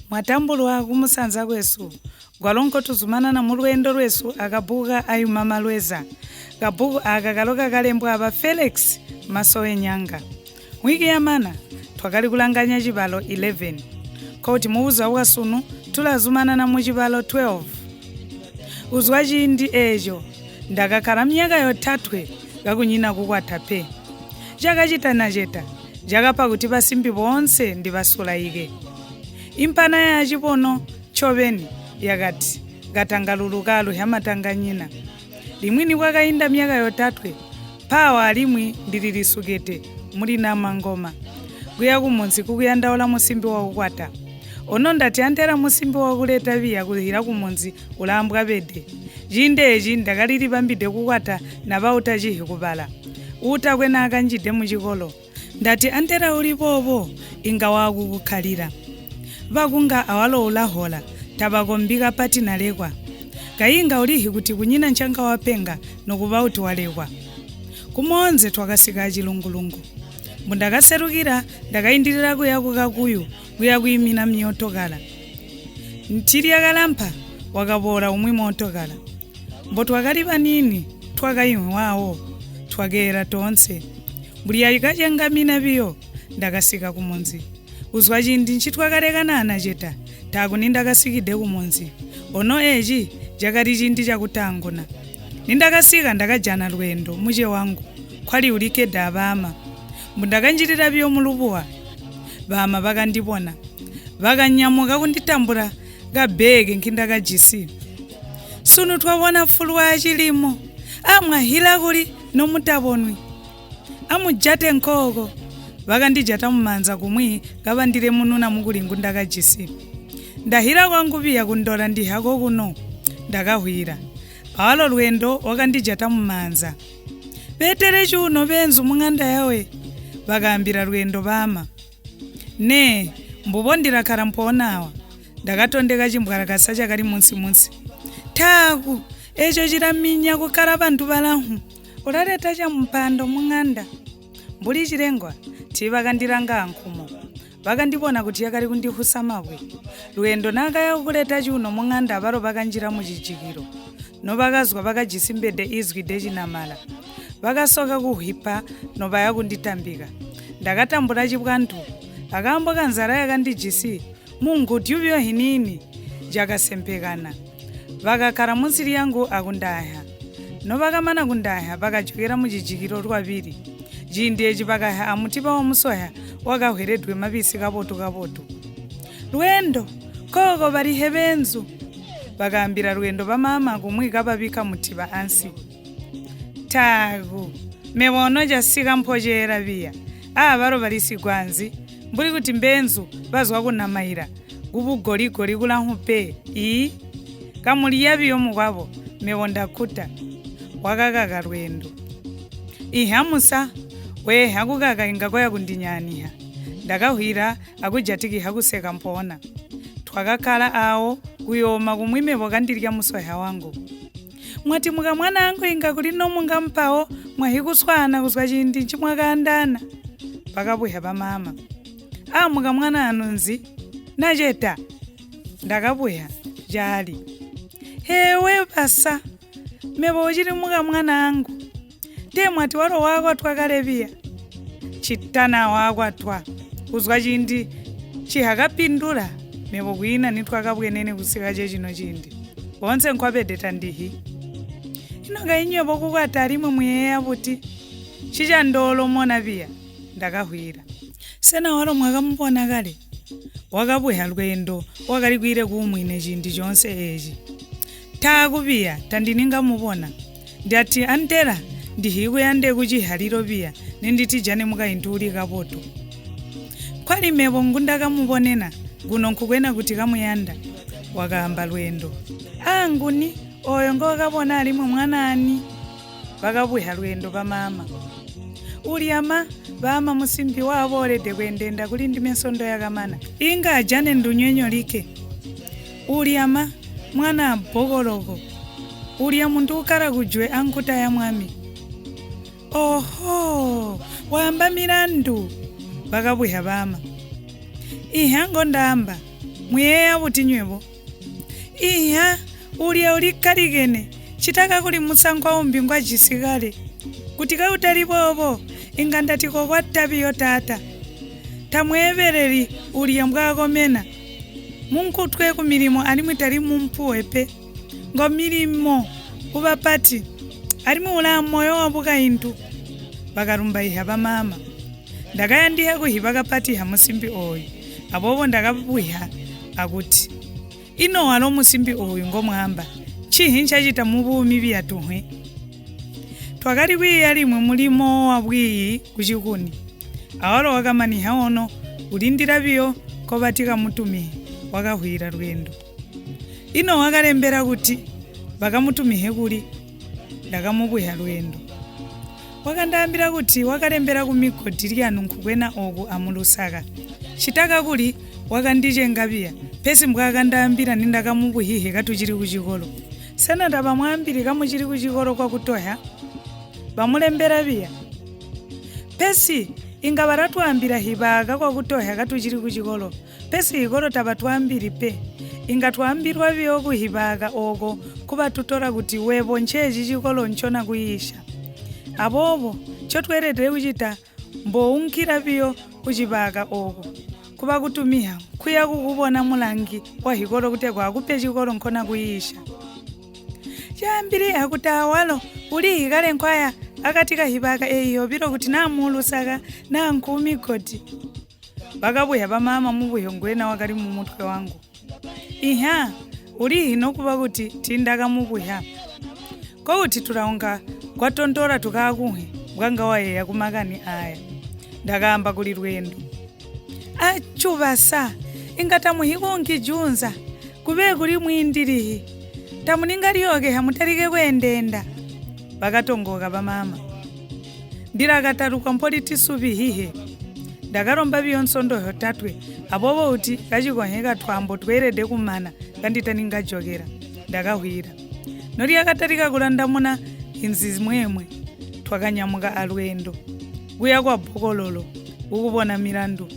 Mwatambulwa Kumusanza KWESU gwalonko tuzumana na mulwendo lwesu akabuga ayumama lweza kabuga akakaloka kalembwa aba Felix Masowe Nyanga wiki yamana twakali kulanganya Cibalo 11 koti muuza wasunu tulazumana na mu Cibalo 12 uzwaji ndi ejo ndakakhala myaka yotatwe gakunyina kukwatape jakachitana cheta jakapa kuti basimbi bonse ndi basulaike impana ya chipono choveni yakati gatangalulukalu yamatanganyina limwini kwakainda myaka yotatwe pawa alimwi ndililisukete muli na mangoma kuya kumunzi kukuyandaula musimbi wakukwata ono ndati antera musimbi wakuleta viya kuhira kumunzi ulambwa bede jindeji ndakalili pambide kukwata na bauta chihi kubala uta kwena akanjide muchikolo ndati antera ulipopo inga wakukukhalira vakunga awalo ulahola tabakombika pati nalekwa kayinga ulihi kuti kunyina nchanga wapenga nokuba uti walekwa kumonze twakasika chilungulungu mbundakaserukira ndakayindirira kuya kukakuyu kuya kuyimina myotokala ntiri yakalampa wakapola umwe motokala mbo twakalipa nini twakayimwe wawo twakera tonse mbuli yayikachengamina biyo ndakasika kumunzi uzwa chindi nchitwakalekana cheta takuni ndakasikide kumunzi ono eji jakati chindi chakutangona nindakasika ndakajana lwendo muje wangu kwali ulike dabama mbundakanjirira biyo mulubuwa bama bakandibona bakanyamuka kunditambura kabhege nkindakajisi sunu twabona fulwa ya chilimo amwahila kuli nomutabonwi amujate nkoko bakandijata mumanza kumwi kabandire mununa mukulingu ndakajisi ndahira kwangu biya kundola ndihako kuno ndakahwira pawalo lwendo wakandijata mumanza betere chuno benzu mung'anda yawe bakambira lwendo bama ne mbubondira karamponawa ndakatondeka chimbwarakasa chakali munsi taku echo chiraminya kukhala bantu balahu ulaleta cha mpando mung'anda mbuli chilengwa tibakandilanga nkhumo bakandibona kuti yakali kundihusa mabwe lwendo nakaya kuleta chuno mung'anda abalo bakanjira muchichikiro no bakazwa bakajisimbede izwi dechinamala bakasoka kuhipa no baya kunditambika ndakatambula chibwantu akambo kanzara yakandijisi mungu tyubyo hinini jakasempekana bakakhala munsiri yangu akundaya no bakamana kundaya bakachokera muchichikiro lwabiri jindeji bakaha amutipa omusoya wakahweredwe mabisi kapoto lwendo koko balihe benzu bakambira lwendo bamama kumwika babika mutiba ansi tagu mewono jasika mpojera biya abaro balisigwanzi mbuli kuti mbenzu bazwa kunamaira kubugoligoli kulanhupe kamuli yabiyo mukwabo mewonda kuta wakakaka lwendo ihamusa we hakukaka ingakoya kundinyaniha ndakahwira akujatiki hakuseka mpona twakakhala awo kuyoma kumwimebo kandirya musoya wangu mwati muka mwana angu inga kulino munga mpawo mwahikuswana kuzwa chindi chimwakandana pakabuya pamama muka mwana anunzi nacheta ndakabuya jali hewe basa mebo chiri muka mwana angu ndiye mwati walo wako twakalebiya chitana wako twa kuzwa chindi chihakapindula mebo kuina nitwakabwenene kusika chechino chindi bonse nkwapedeta ndihi inoga inyobo kukwata alimwe muyeya kuti chichandolo mona biya ndakahwira sena walo mwakamubona kale wakabuya lwendo wakalikwire kumwine chindi chonse echi takubiya tandininga mubona ndati antera ndihikuyande kuchihaliro biya ninditijane mukaintuli kapoto kwali mebo ngundakamubonena guno nkukwena kuti kamuyanda wakahamba lwendo anguni oyo ngokabona alimwe mwanani bakabuya lwendo pamama uliama bama musimbi wabo olede kwendenda kuli ndi mesondo yakamana inga ajane ndunywenyo like uliama mwana bokoloko ulia muntu ukara kujwe ankuta ya mwami oho wamba mirandu bakabuya bama ihango ndamba mweya butinywebo iya ulya ulikaligene chitaka kuli musango umbingwa jisigale kuti kautali bobo ingandatiko kwa tabiyo tata tamwebereri ulya mbwagomena munkutwe ku milimo ali mwitali mumpuwepe ngo milimo ubapati ali muula moyo wabuka intu bakarumba iha bamama ndakayandiha kuhiba kapati ha musimbi oyu abobo ndakabuha akuti ino walo musimbi oyu ngomwamba chihincha chita mubumi byatuhwe twakali kwiyali mwe mulimo wabwiyi kuchikuni awalo wakamaniha ono ulindira byo ko batika mutumihe wakahwira lwendo ino wakalembera kuti bakamutumihe kuli ndakamubwiha lwendo wakandambira kuti wakalembera kumigodi lyanu nkukwena oku amulusaka chitaka kuli wakandichengabiya pesi mbwakandambira nindakamubwihihe katuchiri kuchikolo senata bamwambiri kamuchiri kuchikolo kwa kutoya bamulembera biya pesi inga baratwambira hibaka kwa kutoya katuchiri kuchikolo pesi ikolo tabatwambiri pe inga twambirwa byo kuhibaka oko kuba tutora kuti webo ncheji chikolo nchona kuyisha abobo chotweretere kuchita mbounkira byo kuchibaka oko kuba kutumiha kuya kukubona mulangi wa hikolo kutekwa akupe chikolo nkona kuyisha chambiri akutawalo uli hikale nkwaya akatika hibaka eyo biro kuti namulusaka na nkumigodi bakabuya bamama mubuyongwena wakali mumutwe wangu iha uli hino kuba kuti tindaka mubuya ko kuti tulaonga kwatontora tukakuhe bwanga waye kumakani aya ndakamba kuli lwendo achuvasa ingatamuhikongi junza kube kuli mwindirihi tamuningalioke hamutalike kwendenda bakatongoka bamama ndilakataruka mpoliti subihihe ndakaromba byonsondoho tatwe abobo uti kachikoheka twambo twerede kumana kanditaningajokera ndakahwira nori akatarika kulandamuna inzi mwemwe twakanyamuka alwendo kuya kwa bokololo ukubona milandu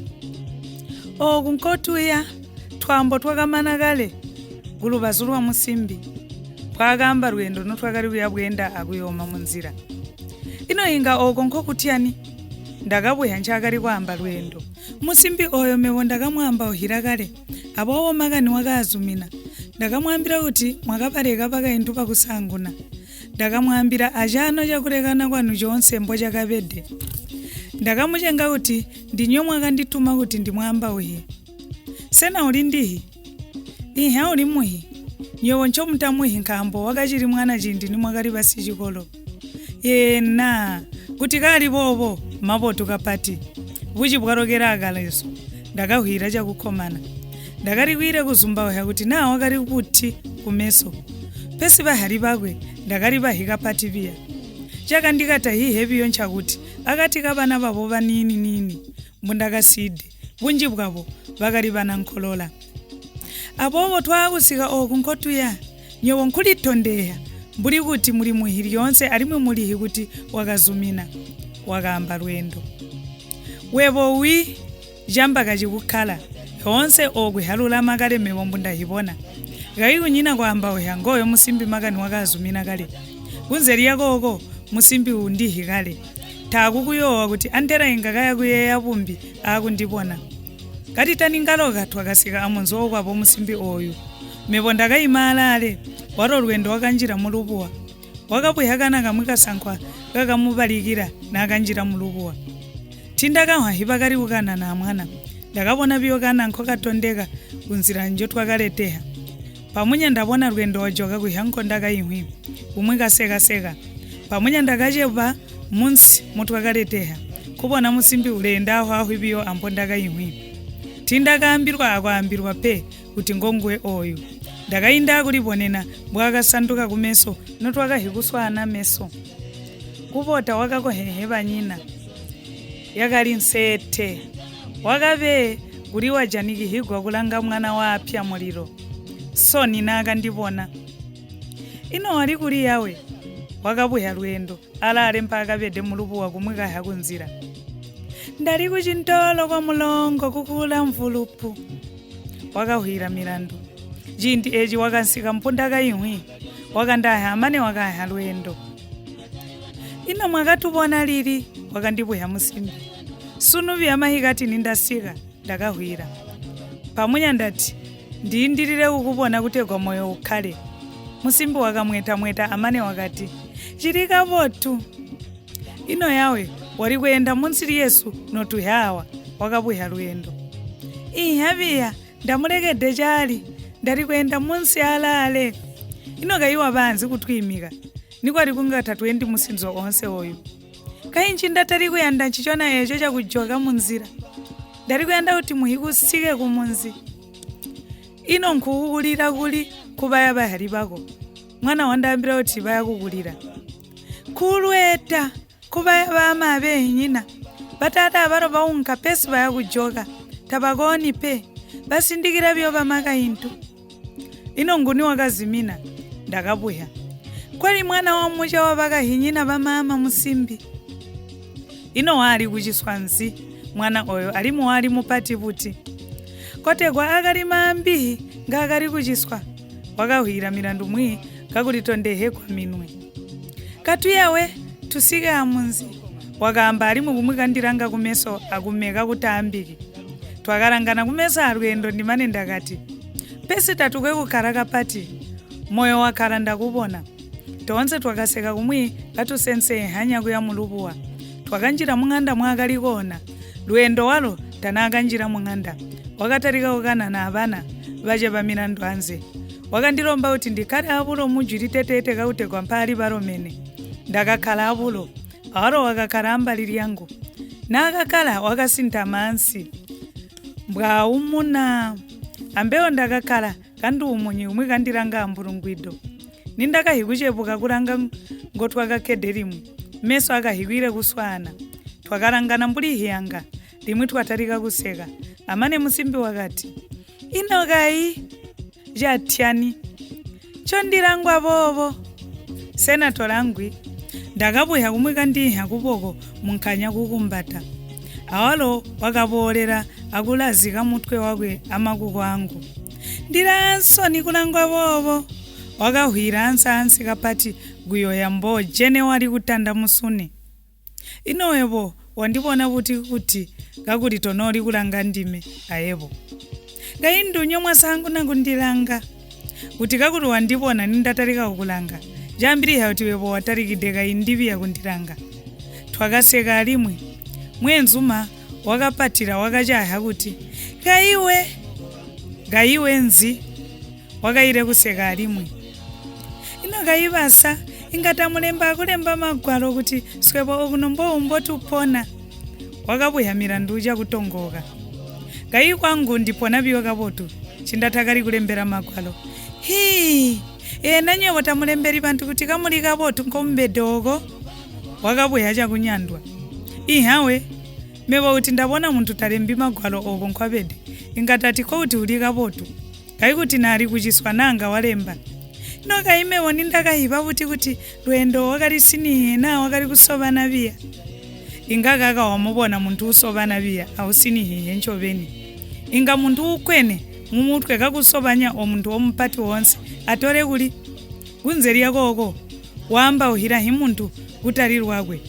kunkotuya twambo twakamana kale kulubazulwa musimbi twakamba lwendo notwakali kuya bwenda akuyoma munzira ino inga nkokutyani ndakabweya nchakali kwamba lwendo musimbi oyo mewo ndakamwamba uhira kale abowo makani wakazumina ndakamwambira kuti mwakabaleka pakaintu pakusanguna ndakamwambira ajano chakulekana kwanu chonse mbo chakapede ndakamuchenga kuti ndinyo mwakandituma kuti ndimwamba uhi sena uli ndihi iha uli muhi nyowo nchomutamwihi nkambo wakachiri mwana chindi ni mwakali basi chikolo yena kuti kali bobo maboto kapati buchi bwarokera akaleso ndakahwira chakukhomana ndakalikwire kuzumba uha kuti na wakali kuti kumeso pesi bahali bakwe ndakali bahika pati biya chaka ndikata hihe biyo nchakuti akati kabana babo banini mbundakaside bunji bwabo bakali bana nkolola abobo twakusika nkotuya nyowo nkulitondeya mbuli kuti muli muhiri yonse alimwe mulihi kuti wakazumina wakamba lwendo webo wi jamba kachikukhala yonse halula makale mewo mbundahibona gaikunyina kwamba uya ngoyo musimbi makani wakazumina kale kunzeri yakoko musimbi undihi kale takukuyowa kuti antera ingakaya kuyeya bumbi akundibona kati taningaloka twakasika amonzi okwapo musimbi oyu mevo ndakaimalale waro lwendo wakanjira mulubuwa wakabuyakana kamwe kasankwa kakamubalikira nakanjira mulubuwa tindakahwa hibakari ukana na mwana ndakabona biyokana nko katondeka kunzira njo twakaleteha pamunya ndabona lwendo wajoka kuhanko ndakaimwi umwe kaseka pamunya ndakacheba munsi mutwakaleteha kubona musimbi ulenda aho biyo ambo ndakaimwi tindakaambirwa akwambirwa pe kuti ngongwe oyu ndakainda kulibonena bwakasanduka kumeso notwakahikuswana meso kubota wakakoheheba nyina yakali nsete wakabe kuli wajaniki higwa kulanga mwana wapya muliro so ninaka ndibona ino wali kuli yawe wakabuya lwendo alale mpaka bede mulubuwa kumwika hakunzira ndali kuchintolo kwa mulongo kukula mvulupu wakahwira mirandu jindi eji wakansika mpunda kaimwe wakandaha amane wakaha lwendo ino mwakatubona lili wakandibuya musimbi sunuvi amahikati nindasika ndakahwira pamunya ndati ndindirire kukubona kutegwa moyo ukhale musimbi wakamweta amane wakati chilika botu ino yawe wari kuyenda munsiri Yesu notuhawa wakabuya lwendo ihaviya ndamulegede chali ndari kuyenda munsi alale ino kaiwa banzi kutwimika nikwari kungata twendi musinzo onse oyu kainchi ndatari kuyanda chichona echo chakujoka munzira ndari kuyanda kuti muhikusike kumunzi ino nkukulira kuli kubaya bahari bako mwana wandambira kuti baya kukulira kulweta kubaya bama benyina batata abaro baunka pesi baya kujoka tabagoni pe basindikira byo bamaka into ino nguni wakazimina ndakabuya kwali mwana wa mucha wabakahinyina bamama musimbi ino wali kuchiswanzi mwana oyo alimu wali mupati buti kotegwa akali mambi ngakali kuchiswa wakahwira mirandu mwi kakulitondehe kwa minwe katuyawe tusika amunzi wakamba alimu kumwikandiranga kumeso akumeka kutambiki twakarangana kumesa alwendo ndimane ndakati pesi tatukwe kukaraka pati moyo wakara ndakubona tonse twakaseka kumwi katusense hanya kuya mulubuwa twakanjira mung'anda mwakalikona lwendo walo tanakanjira mung'anda wakatarika kukana na abana vache pamirandu anze wakandilomba kuti ndikale apulo mujiri tetete kautegwa mpali paromene ndakakhala apulo awaro wakakhala ambali yangu nakakhala wakasinta mansi mbwaumuna ambewo ndakakhala kandi umunyi umwe kandiranga ambulungwido nindakahikuchepuka kuranga ngotwakakederimu meso akahikwire kuswana twakarangana mbuli hiyanga limwe twatarika kuseka amane musimbi wakati ino kai jatyani chondirangwa bobo senato langwi ndakabuya kumwe kandiha kuboko munkanya kukumbata awalo wakabolera akulazika mutwe wakwe amakuko angu ndiransoni kulangwa bobo wakahwira ansi kapati guyoya mbojene wali kutanda musune inowebo wandibona kuti kakuli tonoli kulanga ndime ayebo ngaindunyo mwasangu nakundilanga kuti kakuli wandibona nindatarika kukulanga jambiriha kuti webo watarikide kaindiviya kundilanga twakaseka alimwe mwenzuma wakapatira wakachaha kuti gaiwe nzi wakaire kuseka alimwe ino kaibasa ingatamulemba akulemba magwalo kuti swebo okunombo umbotupona wakabuya mirandu uja kutongoka gai kwangu ndipona biyo kabotu chindatakari kulembera magwalo nanyo watamulemberi bantu kuti kamuli kabotu nkombedoko wakabuya chakunyandwa ihawe mebo kuti ndabona muntu talembi magwalo oko nkwabede ingatati ko kuti uli kabotu gai kuti nali kuchiswa nanga walemba no kaimewo nindakahiva kuti lwendo wakali sinihena wakali kusobana biya ingakaka wamubona muntu usobana biya ausinihihe nchoveni inga muntu ukwene mumutwe kakusobanya omuntu omupati wonse atore kuli kunzeri yakoko wamba uhira himuntu kutarirwakwe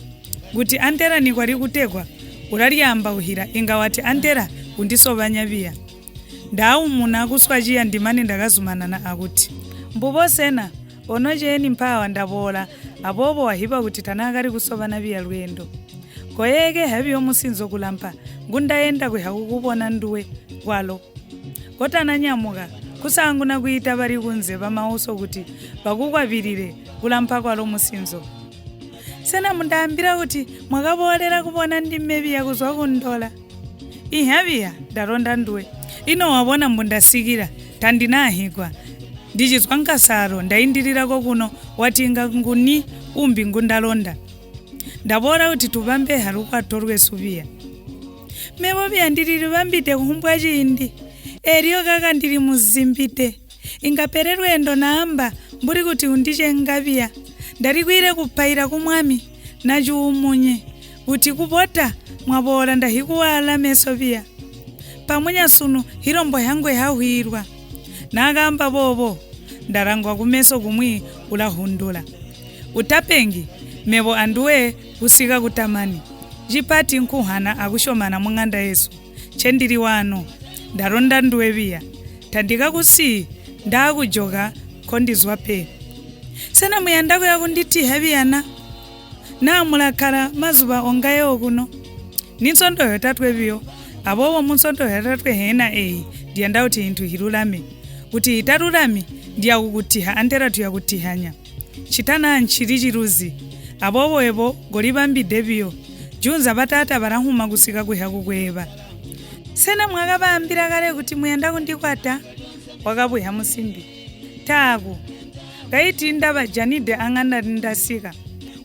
kuti antera nikwari kutegwa urariyamba uhira inga wati antera kundisobanya biya ndau muna akuswachiya ndimane ndakazumana na akuti mbubo sena onojeni mpawa ndabola abobo wahiba kuti tanakari kusobana biya lwendo koyeke habiyo musinzo kulampa ngundaenda kwehakukubona nduwe kwalo kotana nyamuka kusangu nakuita bari kunze pamauso kuti pakukwapirire kulampa kwalo musinzo sena mundambira kuti mwakabolera kubona ndimmebiya kuzwa kundola ihabiya ndaronda nduwe ino wabona mbundasikira tandinahigwa ndichizwa nkasaro ndaindirirako kuno watinga nguni umbi ngundalonda ndabora kuti tupambe harukwato rwesubiya mebo bya ndiriri bambite kumbwa chindi eriyo kaka ndiri muzimbite ingapererwe ndo namba mburi kuti undiche ngabiya ndarikwire kupaira kumwami najuumunye kuti kupota mwabora ndahikuwala meso biya pamunya sunu hirombo yangu yahwirwa nagamba bobo ndarangwa kumeso kumwi ulahundula utapengi mebo anduwe usika kutamani jipati nkuhana akushomana mung'anda Yesu chendiri wano ndaronda nduwe biya tandika kusi ndakujoga kondizwa pe sena muyandako yakunditi hebiyana namulakala mazuba ongayo kuno nitsondo yotatwe biyo abobo mutsondo yotatwe hena ndianda kuti inthu hirulame kuti itarulame ndiyakukutiha antera tuyakutihanya chitana nchiri chiruzi abobo ebo golibambide biyo junza batata barahuma kusika kuhakukweba sena mwakabambira kale kuti muyanda kundikwata wakabuya musimbi taku kaiti ndaba janide ang'anda ndasika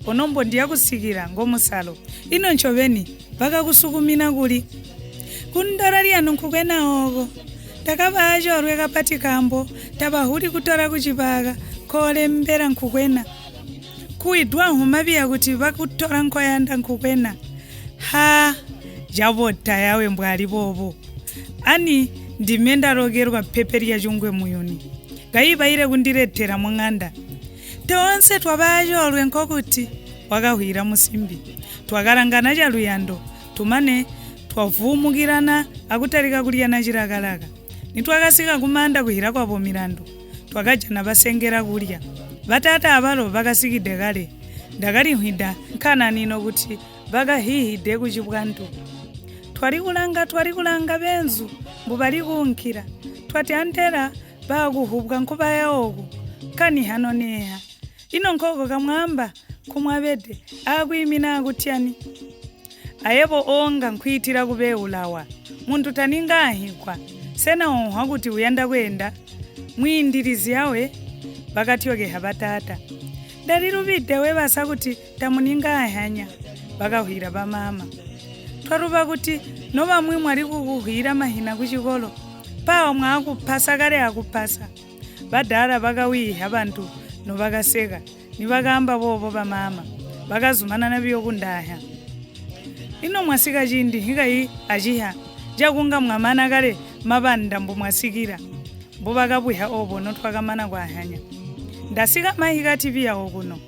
onombo ndiyakusikira ngomusalo ino nchoveni vakakusukumina kuli kundaraliya nunkukwena oko takabachorwe kapati kambo tabahuli kutora kuchipaka kole mbera nkukwena kuidwa humabiya kuti vakutora nkoyanda nkukwena ha javota yawe mbwali bobo ani ndimendarogerwa peperi ya chungwe muyuni gaibaire kundiretera mung'anda tonse twabachorwe nkokuti wakahwira musimbi twakarangana chaluyando tumane twavumukirana akutarika kuliyana chirakalaka nitwakasika kumanda kuhira kwapo milandu twakajana vasengera kulya vatata avalo vakasikide kale ndakalihwida nkhana nino kuti vakahihide kuchipwandu twalikulanga benzu mbuvali kunkira twati antera vakuhubwa nkuva yaoku kani hano neha ino nkoko kamwamba kumwavede akuimina akutyani ayebo onga nkhwitira kubeulawa muntu taninga ahikwa sena ohwa kuti uyanda kwenda mwindirizi yawe vakatyokeha vatata daliluvide wevasa kuti tamuninga ahanya vakahwira vamama twaruva kuti nova mwi mwali kukuhwira mahina kuchikolo pawa mwaakupasa kale akupasa vadala vakawiha vantu novakaseka nivakamba vovo vamama vakazumana naviyo kundaha ino mwasika chindi hikayi achiha jakunga mwamana kale mavanda mbo mwasikira mbo vakabuha ovo notwakamana kwahanya ndasika mahikati viyawo kuno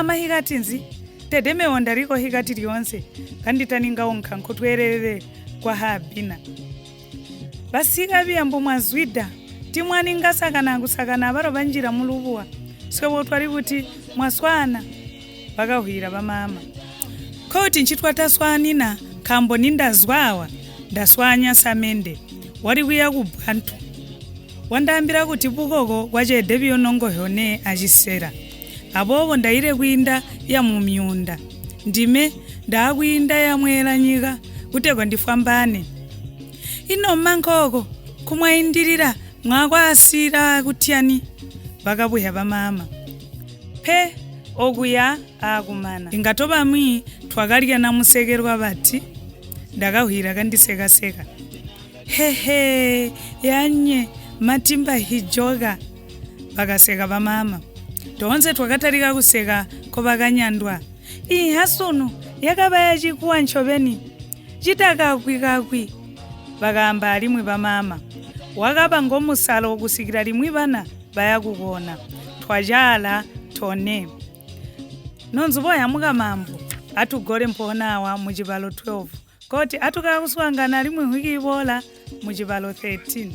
mahikati nzi tedemewo ndariko hikati lyonse kanditaningawo nkhankho twerere kwa habina vasika viya mbo mwazwida timwaningasakana akusakana avaro vanjira muluvuwa sikevo twali kuti mwaswana vakahwira vamama koti nchitwa taswanina khambo nindazwawa ndaswanya samende wali kuya kubwantu wandambira kuti pukoko kwachede viyonongo hyone achisera abovo ndaire kuinda ya mumyunda ndime ndakuinda yamwera nyika kutekwa ndifwambane ino mmankoko kumwaindirira mwakwasira kutyani vakabuya vamama phe okuya akumana ingatoba mwi twakalya namusekerwa vati ndakahwira kandisekaseka hehe yanye matimba hijoga vakaseka vamama tonse twakatarika kuseka kovakanyandwa ihasunu yakava yachikuwa nchoveni chitakakwi vakamba limwi vamama wakava ngomusalo wokusikira limwi vana vayakukona twajala tone nonzuvoyamuka mambo atugole mponawa muchibalo 12 koti atukakuswangana limwi hwikivola muchibalo 13